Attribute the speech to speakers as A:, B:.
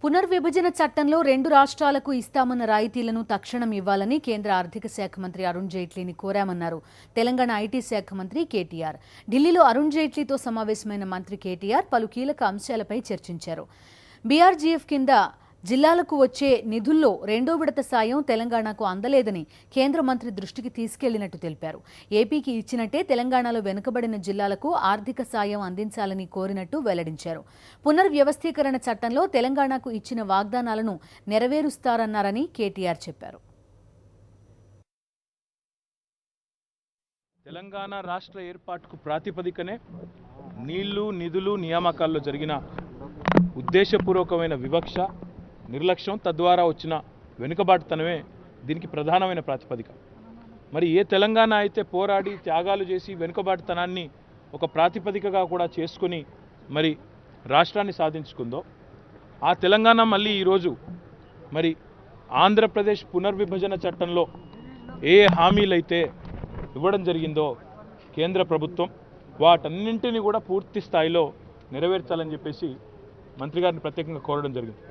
A: పునర్విభజన చట్టంలో 2 రాష్ట్రాలకు ఇస్తామన్న రాయితీలను తక్షణం ఇవ్వాలని కేంద్ర ఆర్థిక శాఖ మంత్రి అరుణ్ జైట్లీని కోరామన్నారు తెలంగాణ ఐటీ శాఖ మంత్రి కేటీఆర్. ఢిల్లీలో అరుణ్ జైట్లీతో సమావేశమైన మంత్రి కేటీఆర్ పలు కీలక అంశాలపై చర్చించారు. బీఆర్జీఎఫ్ కింద జిల్లాలకు వచ్చే నిధుల్లో 2వ విడత సాయం తెలంగాణకు అందలేదని కేంద్ర మంత్రి దృష్టికి తీసుకెళ్లినట్టు తెలిపారు. ఏపీకి ఇచ్చినట్టే తెలంగాణలో వెనుకబడిన జిల్లాలకు ఆర్థిక సాయం అందించాలని కోరినట్టు వెల్లడించారు. పునర్వ్యవస్థీకరణ చట్టంలో తెలంగాణకు ఇచ్చిన వాగ్దానాలను నెరవేరుస్తారన్నారని కేటీఆర్ చెప్పారు.
B: తెలంగాణ రాష్ట్ర ఏర్పాటుకు ప్రాతిపదికనే నీళ్లు, నిధులు, నియామకాల్లో జరిగిన ఉద్దేశపూర్వకమైన వివక్ష, నిర్లక్ష్యం, తద్వారా వచ్చిన వెనుకబాటుతనమే దీనికి ప్రధానమైన ప్రాతిపదిక. మరి ఏ తెలంగాణ అయితే పోరాడి త్యాగాలు చేసి వెనుకబాటుతనాన్ని ఒక ప్రాతిపదికగా కూడా చేసుకొని మరి రాష్ట్రాన్ని సాధించుకుందో, ఆ తెలంగాణ మళ్ళీ ఈరోజు మరి ఆంధ్రప్రదేశ్ పునర్విభజన చట్టంలో ఏ హామీలైతే ఇవ్వడం జరిగిందో కేంద్ర ప్రభుత్వం వాటన్నింటినీ కూడా పూర్తి స్థాయిలో నెరవేర్చాలని చెప్పేసి మంత్రి గారిని ప్రత్యేకంగా కోరడం జరిగింది.